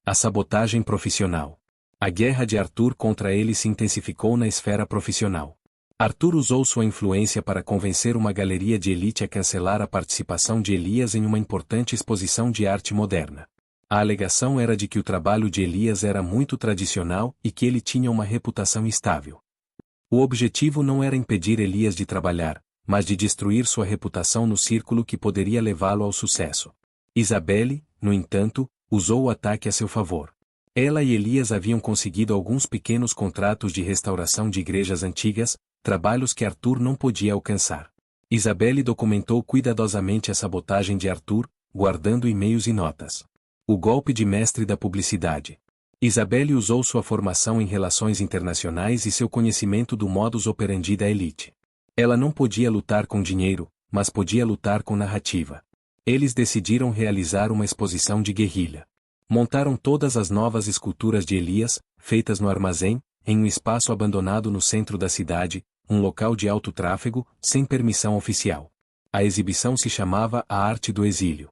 A sabotagem profissional. A guerra de Arthur contra ele se intensificou na esfera profissional. Arthur usou sua influência para convencer uma galeria de elite a cancelar a participação de Elias em uma importante exposição de arte moderna. A alegação era de que o trabalho de Elias era muito tradicional e que ele tinha uma reputação instável. O objetivo não era impedir Elias de trabalhar, mas de destruir sua reputação no círculo que poderia levá-lo ao sucesso. Isabelle, no entanto, usou o ataque a seu favor. Ela e Elias haviam conseguido alguns pequenos contratos de restauração de igrejas antigas, trabalhos que Arthur não podia alcançar. Isabelle documentou cuidadosamente a sabotagem de Arthur, guardando e-mails e notas. O golpe de mestre da publicidade. Isabelle usou sua formação em relações internacionais e seu conhecimento do modus operandi da elite. Ela não podia lutar com dinheiro, mas podia lutar com narrativa. Eles decidiram realizar uma exposição de guerrilha. Montaram todas as novas esculturas de Elias, feitas no armazém, em um espaço abandonado no centro da cidade, um local de alto tráfego, sem permissão oficial. A exibição se chamava A Arte do Exílio.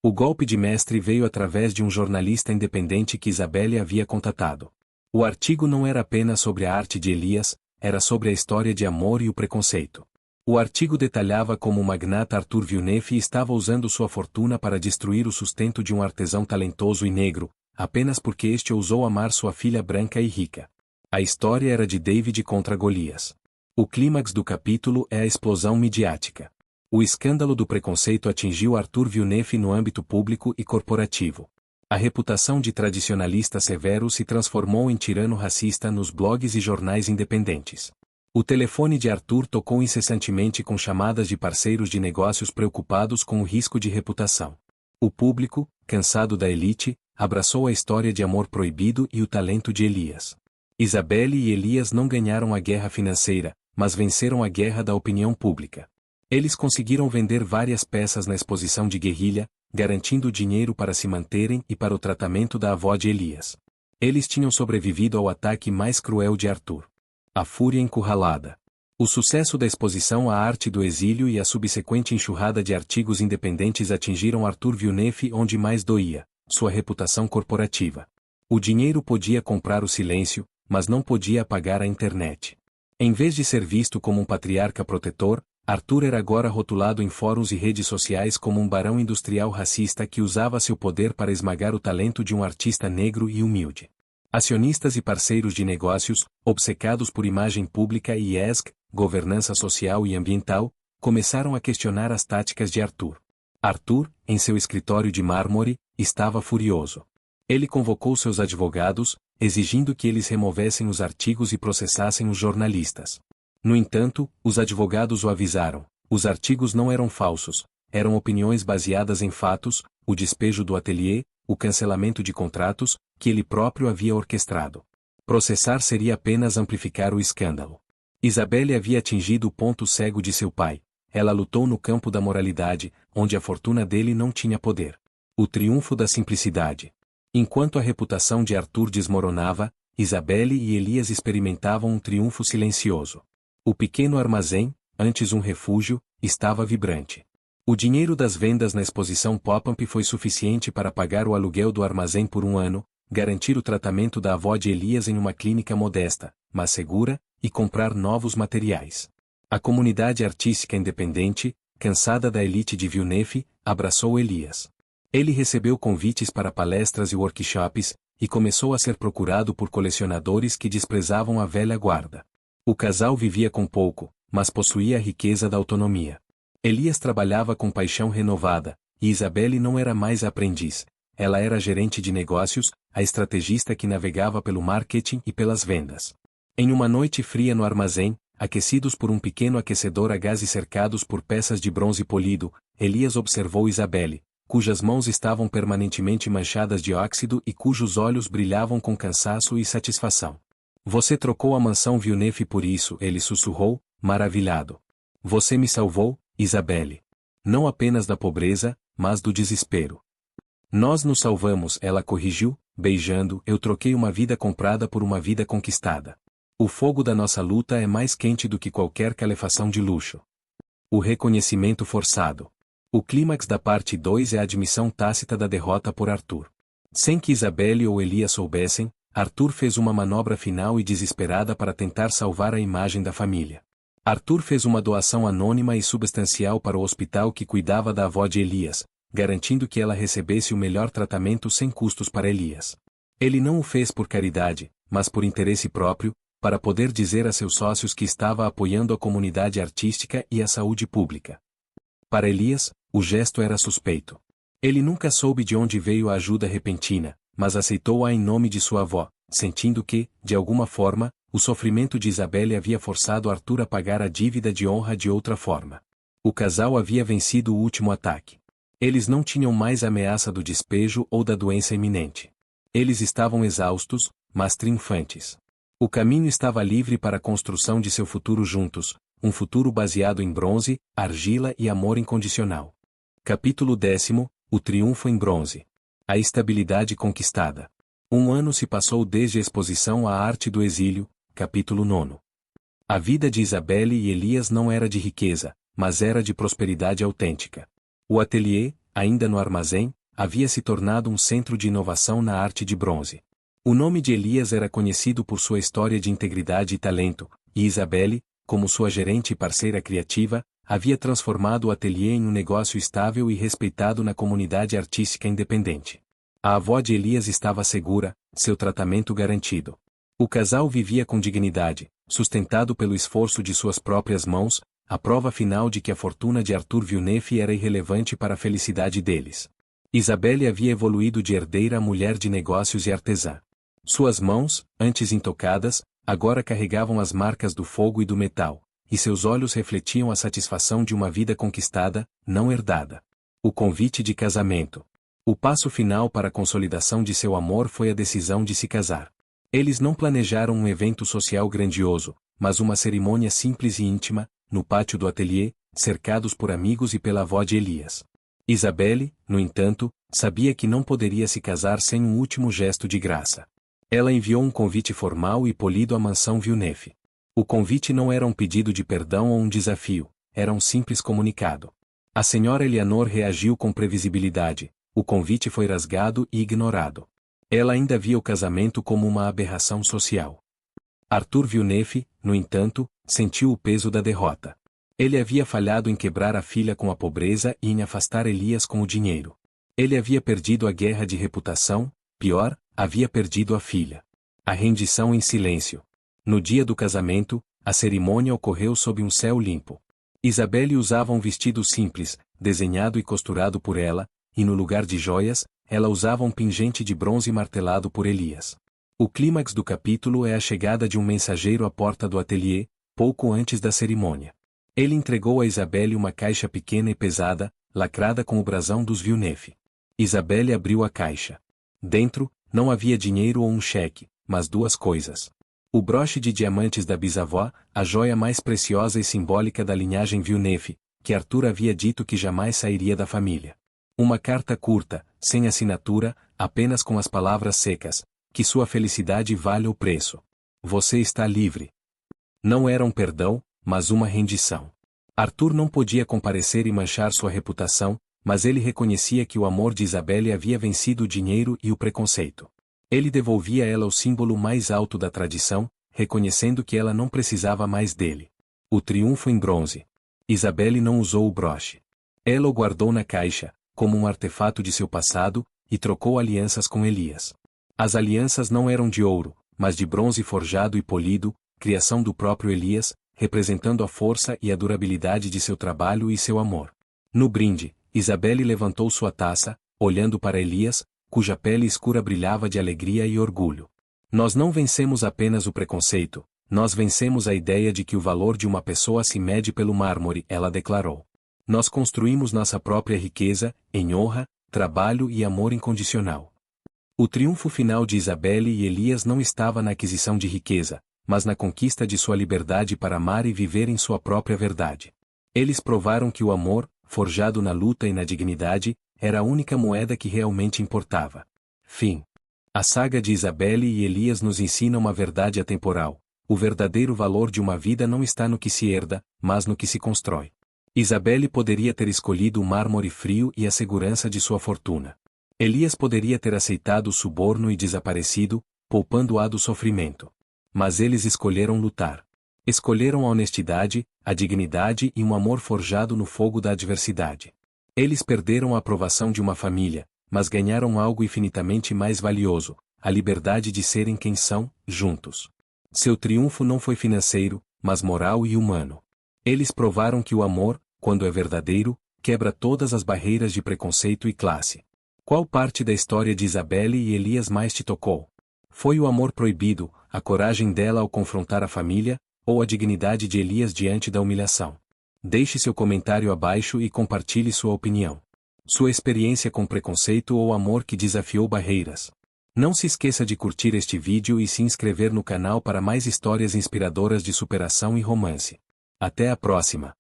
O golpe de mestre veio através de um jornalista independente que Isabelle havia contatado. O artigo não era apenas sobre a arte de Elias, era sobre a história de amor e o preconceito. O artigo detalhava como o magnata Arthur Villeneuve estava usando sua fortuna para destruir o sustento de um artesão talentoso e negro, apenas porque este ousou amar sua filha branca e rica. A história era de David contra Golias. O clímax do capítulo é a explosão midiática. O escândalo do preconceito atingiu Arthur Villeneuve no âmbito público e corporativo. A reputação de tradicionalista severo se transformou em tirano racista nos blogs e jornais independentes. O telefone de Arthur tocou incessantemente com chamadas de parceiros de negócios preocupados com o risco de reputação. O público, cansado da elite, abraçou a história de amor proibido e o talento de Elias. Isabelle e Elias não ganharam a guerra financeira, mas venceram a guerra da opinião pública. Eles conseguiram vender várias peças na exposição de guerrilha, garantindo dinheiro para se manterem e para o tratamento da avó de Elias. Eles tinham sobrevivido ao ataque mais cruel de Arthur. A fúria encurralada. O sucesso da exposição A Arte do Exílio e a subsequente enxurrada de artigos independentes atingiram Arthur Villeneuve onde mais doía, sua reputação corporativa. O dinheiro podia comprar o silêncio, mas não podia apagar a internet. Em vez de ser visto como um patriarca protetor, Arthur era agora rotulado em fóruns e redes sociais como um barão industrial racista que usava seu poder para esmagar o talento de um artista negro e humilde. Acionistas e parceiros de negócios, obcecados por imagem pública e ESG, governança social e ambiental, começaram a questionar as táticas de Arthur. Arthur, em seu escritório de mármore, estava furioso. Ele convocou seus advogados, exigindo que eles removessem os artigos e processassem os jornalistas. No entanto, os advogados o avisaram: os artigos não eram falsos, eram opiniões baseadas em fatos, o despejo do ateliê, o cancelamento de contratos, que ele próprio havia orquestrado. Processar seria apenas amplificar o escândalo. Isabelle havia atingido o ponto cego de seu pai. Ela lutou no campo da moralidade, onde a fortuna dele não tinha poder. O triunfo da simplicidade. Enquanto a reputação de Arthur desmoronava, Isabelle e Elias experimentavam um triunfo silencioso. O pequeno armazém, antes um refúgio, estava vibrante. O dinheiro das vendas na exposição pop-up foi suficiente para pagar o aluguel do armazém por um ano, garantir o tratamento da avó de Elias em uma clínica modesta, mas segura, e comprar novos materiais. A comunidade artística independente, cansada da elite de Villeneuve, abraçou Elias. Ele recebeu convites para palestras e workshops, e começou a ser procurado por colecionadores que desprezavam a velha guarda. O casal vivia com pouco, mas possuía a riqueza da autonomia. Elias trabalhava com paixão renovada, e Isabelle não era mais a aprendiz. Ela era a gerente de negócios, a estrategista que navegava pelo marketing e pelas vendas. Em uma noite fria no armazém, aquecidos por um pequeno aquecedor a gás e cercados por peças de bronze polido, Elias observou Isabelle, cujas mãos estavam permanentemente manchadas de óxido e cujos olhos brilhavam com cansaço e satisfação. Você trocou a mansão Villeneuve por isso, ele sussurrou, maravilhado. Você me salvou, Isabelle. Não apenas da pobreza, mas do desespero. Nós nos salvamos, ela corrigiu, beijando, eu troquei uma vida comprada por uma vida conquistada. O fogo da nossa luta é mais quente do que qualquer calefação de luxo. O reconhecimento forçado. O clímax da parte 2 é a admissão tácita da derrota por Arthur. Sem que Isabelle ou Elias soubessem, Arthur fez uma manobra final e desesperada para tentar salvar a imagem da família. Arthur fez uma doação anônima e substancial para o hospital que cuidava da avó de Elias, garantindo que ela recebesse o melhor tratamento sem custos para Elias. Ele não o fez por caridade, mas por interesse próprio, para poder dizer a seus sócios que estava apoiando a comunidade artística e a saúde pública. Para Elias, o gesto era suspeito. Ele nunca soube de onde veio a ajuda repentina, mas aceitou-a em nome de sua avó, sentindo que, de alguma forma, o sofrimento de Isabelle havia forçado Arthur a pagar a dívida de honra de outra forma. O casal havia vencido o último ataque. Eles não tinham mais a ameaça do despejo ou da doença iminente. Eles estavam exaustos, mas triunfantes. O caminho estava livre para a construção de seu futuro juntos, um futuro baseado em bronze, argila e amor incondicional. Capítulo 10. O triunfo em bronze. A estabilidade conquistada. Um ano se passou desde a exposição à arte do exílio, capítulo 9. A vida de Isabelle e Elias não era de riqueza, mas era de prosperidade autêntica. O ateliê, ainda no armazém, havia se tornado um centro de inovação na arte de bronze. O nome de Elias era conhecido por sua história de integridade e talento, e Isabelle, como sua gerente e parceira criativa, havia transformado o ateliê em um negócio estável e respeitado na comunidade artística independente. A avó de Elias estava segura, seu tratamento garantido. O casal vivia com dignidade, sustentado pelo esforço de suas próprias mãos, a prova final de que a fortuna de Arthur Villeneuve era irrelevante para a felicidade deles. Isabelle havia evoluído de herdeira a mulher de negócios e artesã. Suas mãos, antes intocadas, agora carregavam as marcas do fogo e do metal, e seus olhos refletiam a satisfação de uma vida conquistada, não herdada. O convite de casamento. O passo final para a consolidação de seu amor foi a decisão de se casar. Eles não planejaram um evento social grandioso, mas uma cerimônia simples e íntima, no pátio do ateliê, cercados por amigos e pela avó de Elias. Isabelle, no entanto, sabia que não poderia se casar sem um último gesto de graça. Ela enviou um convite formal e polido à mansão Villeneuve. O convite não era um pedido de perdão ou um desafio, era um simples comunicado. A senhora Eleanor reagiu com previsibilidade, o convite foi rasgado e ignorado. Ela ainda via o casamento como uma aberração social. Arthur Villeneuve, no entanto, sentiu o peso da derrota. Ele havia falhado em quebrar a filha com a pobreza e em afastar Elias com o dinheiro. Ele havia perdido a guerra de reputação, pior, havia perdido a filha. A rendição em silêncio. No dia do casamento, a cerimônia ocorreu sob um céu limpo. Isabelle usava um vestido simples, desenhado e costurado por ela, e no lugar de joias, ela usava um pingente de bronze martelado por Elias. O clímax do capítulo é a chegada de um mensageiro à porta do ateliê, pouco antes da cerimônia. Ele entregou a Isabelle uma caixa pequena e pesada, lacrada com o brasão dos Villeneuve. Isabelle abriu a caixa. Dentro, Não havia dinheiro ou um cheque, mas duas coisas. O broche de diamantes da bisavó, a joia mais preciosa e simbólica da linhagem Villeneuve, que Arthur havia dito que jamais sairia da família. Uma carta curta, sem assinatura, apenas com as palavras secas, que sua felicidade vale o preço. Você está livre. Não era um perdão, mas uma rendição. Arthur não podia comparecer e manchar sua reputação, mas ele reconhecia que o amor de Isabelle havia vencido o dinheiro e o preconceito. Ele devolvia a ela o símbolo mais alto da tradição, reconhecendo que ela não precisava mais dele. O triunfo em bronze. Isabelle não usou o broche. Ela o guardou na caixa, como um artefato de seu passado, e trocou alianças com Elias. As alianças não eram de ouro, mas de bronze forjado e polido, criação do próprio Elias, representando a força e a durabilidade de seu trabalho e seu amor. No brinde, Isabelle levantou sua taça, olhando para Elias, cuja pele escura brilhava de alegria e orgulho. Nós não vencemos apenas o preconceito, nós vencemos a ideia de que o valor de uma pessoa se mede pelo mármore, ela declarou. Nós construímos nossa própria riqueza, em honra, trabalho e amor incondicional. O triunfo final de Isabelle e Elias não estava na aquisição de riqueza, mas na conquista de sua liberdade para amar e viver em sua própria verdade. Eles provaram que o amor, forjado na luta e na dignidade, era a única moeda que realmente importava. Fim. A saga de Isabelle e Elias nos ensina uma verdade atemporal. O verdadeiro valor de uma vida não está no que se herda, mas no que se constrói. Isabelle poderia ter escolhido o mármore frio e a segurança de sua fortuna. Elias poderia ter aceitado o suborno e desaparecido, poupando-a do sofrimento. Mas eles escolheram lutar. Escolheram a honestidade, a dignidade e um amor forjado no fogo da adversidade. Eles perderam a aprovação de uma família, mas ganharam algo infinitamente mais valioso, a liberdade de serem quem são, juntos. Seu triunfo não foi financeiro, mas moral e humano. Eles provaram que o amor, quando é verdadeiro, quebra todas as barreiras de preconceito e classe. Qual parte da história de Isabelle e Elias mais te tocou? Foi o amor proibido, a coragem dela ao confrontar a família, ou a dignidade de Elias diante da humilhação? Deixe seu comentário abaixo e compartilhe sua opinião. Sua experiência com preconceito ou amor que desafiou barreiras. Não se esqueça de curtir este vídeo e se inscrever no canal para mais histórias inspiradoras de superação e romance. Até a próxima!